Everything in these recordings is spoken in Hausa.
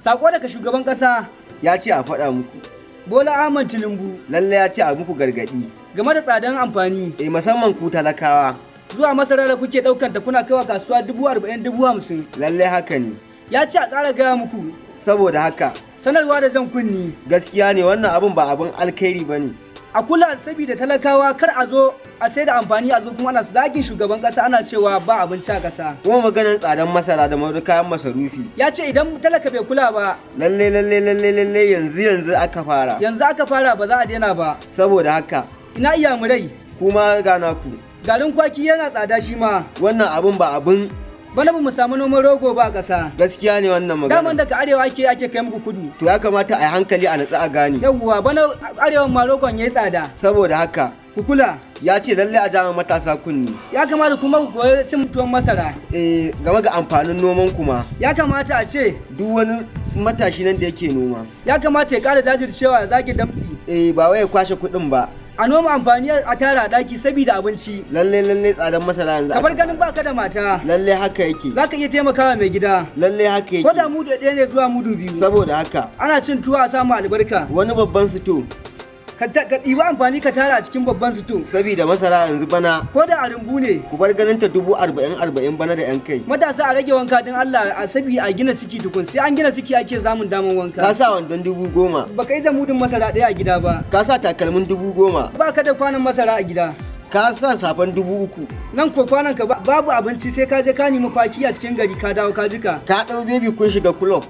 Sako daga shugaban ƙasa ya ce a faɗa muku. Bola Ahmed Tinubu Lalle ya ce a muku gargaɗi. game da tsadan amfani. Musamman ku talakawa. Zuwa masara da kuke ɗaukan ta kuna kaiwa kasuwa 40,000-50,000. Lalle haka ne. Ya ce a ƙara gaya muku. Saboda haka. Sanarwa da zan kunni. Gaskiya ne wannan abin ba abin alkhairi ba ne. A kula saboda talakawa kar a zo a sai da amfani a zo kuma ana zagin shugaban ƙasa ana cewa ba abinci a ƙasa. Kuma maganar tsadan masara da kayan masarufi. Ya ce idan talaka bai kula ba. Lalle yanzu aka fara. Yanzu aka fara ba za a daina ba. Saboda haka. Ina iyamurai. Kuma gana ku. Garin kwaki yana tsada shi ma. Wannan abin ba abin. Bana ba mu samu noman rogo ba a ƙasa. Gaskiya ne wannan magana. Daman daga arewa ake kai muku kudu. To ya kamata a yi hankali a natsa a gane. Yawwa bana arewan ma rogon yayi tsada. Saboda haka. Ku kula. Ya ce lalle a jama matasa kunni. Ya kamata kuma ku koyi cin tuwon masara. Game ga amfanin noman kuma. Ya kamata a ce. Duk wani matashi nan da yake noma. Ya kamata ya ƙara jajircewa ya zage damtsi. Ba wai ya kwashe kuɗin ba. A noma amfani a tara a daki saboda abinci. Lalle tsadan masara yanzu. Kamar ganin baka da mata. Lalle haka yake. Zaka iya taimakawa mai gida. Lalle haka yake. Ko da mudu ɗaya ne zuwa mudu biyu. Saboda haka. Ana cin tuwo a samu albarka. Wani babban sito. Ka ɗiba amfani ka tara a cikin babban sito. Saboda masara yanzu bana. Ko da a rumbu ne. Ku bar ganin ta 40,000 bana da 'yan kai. Matasa a rage wanka don Allah a sabi a gina ciki tukun sai an gina ciki ake samun daman wanka. Ka sa wandon 10,000. Baka yi zamudin masara ɗaya a gida ba. Ka sa takalmin 10,000. Ba ka da kwanan masara a gida. Ka sa safan 3,000. Nan ko kwanan ka babu abinci sai ka je ka nemi kwaki a cikin gari ka dawo ka jika. Ka ɗau bebi kun shiga club.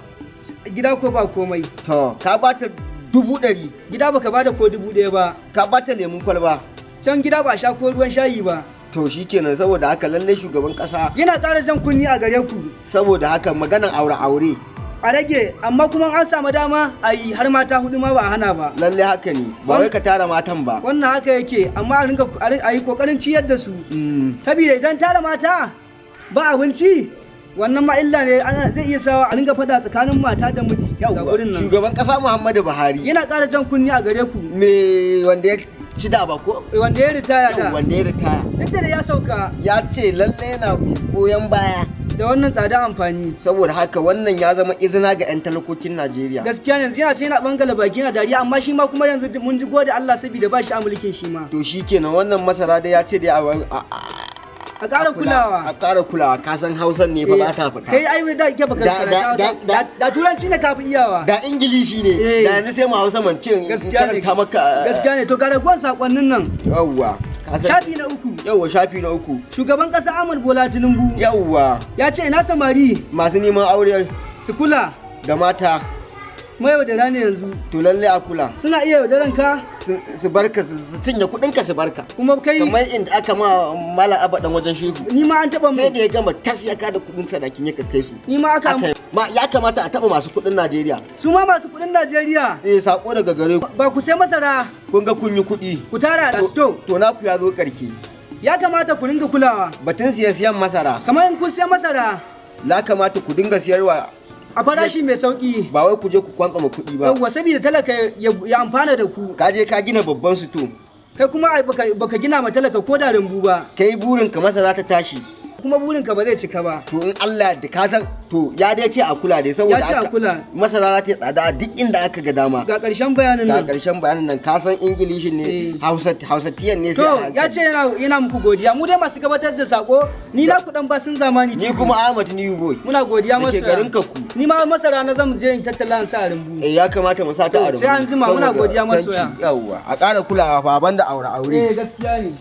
Gida ko ba komai. To ka bata 100,000. Gida baka bada ko 1,000 ba. Ka bata lemun kwalba. Can gida ba sha ko ruwan shayi ba. To shikenan saboda haka lalle shugaban kasa yana ƙara jan kunni a gare ku. Saboda haka maganan aure. A rage amma kuma an samu dama a yi har mata 4 ma ba a hana ba. Lalle haka ne ba wai ka tara matan ba. Wannan haka yake amma a yi kokarin ciyar da su. Saboda idan tara mata ba abinci wannan ma illa ne zai iya sawa a ringa fada tsakanin mata da miji. Shugaban kasa Muhammadu Buhari yana ƙara jan kunni a gare ku. Me wanda ya ci da ba ko? Wanda ya ritaya da. Wanda ya ritaya. Duk da ya sauka. Ya ce lalle yana goyon baya. Da wannan tsada amfani. Saboda haka wannan ya zama izina ga 'yan talakokin Najeriya. Gaskiya yanzu yana sai yana bangala baki na dariya amma shi ma kuma yanzu mun ji gode Allah saboda ba shi a mulkin shi ma. To shikenan wannan masara da ya ce da a ƙara kulawa. A ƙara kulawa ka san Hausan ne fa ba ta fita. Kai ai da ke baka karanta da turanci ne ka fi iyawa. Da Ingilishi ne. Da yanzu sai mu Hausa man cin karanta maka. Gaskiya ne to ga ragon sakonnin nan. Yawwa. Shafi na 3. Yawwa shafi na 3. Shugaban ƙasa Ahmad Bola Tinubu. Yawwa. Ya ce ina samari. Masu neman aure. Su kula. Da mata. Mai yaudara ne yanzu. To lalle a kula. Suna iya yaudaran ka. Su barka su cinye kudin ka su barka. Kuma kai. Kamar inda aka ma malam abadan wajen shehu. Ni ma an taba mu. Sai da ya gama tas ya kada kudin sadakin ya kai su. Ni ma aka ya kamata a taba masu kudin Najeriya. Su ma masu kudin Najeriya. Sako daga gare ku. Ba ku sai masara. Kun ga kun yi kudi. Ku tara da sto. To naku ya zo karki. Ya kamata ku dinga kulawa. Batun siyan masara. Kamar in kun siya masara. La kamata ku dinga siyarwa a farashi mai sauki. Ba wai ku je ku kwantsama kuɗi ba. Yawwa saboda talaka ya amfana da ku. Ka je ka gina babban sito. Kai kuma baka gina ma talaka ko da rumbu ba. Kai burin ka masara ta tashi. Kuma burin ka ba zai cika ba. To in Allah da ka san to ya dai ce a kula dai saboda ya ce a kula. Masara za ta yi tsada duk inda aka ga dama. Ga ƙarshen bayanin nan. Ga ƙarshen bayanin nan ka san Ingilishin ne Hausatiyan ne sai. To ya ce yana muku godiya mu dai masu gabatar da sako ni na ku dan ba sun zamani. Ni kuma Ahmad New Boy. Muna godiya masa. garin ka ku. Ni ma masara na zamu je in tattala an sa a rumbu. Ya kamata mu sa ta a rumbu. Sai an jima muna godiya masoya. Yawwa a ƙara kulawa fa banda aure. Gaskiya ne.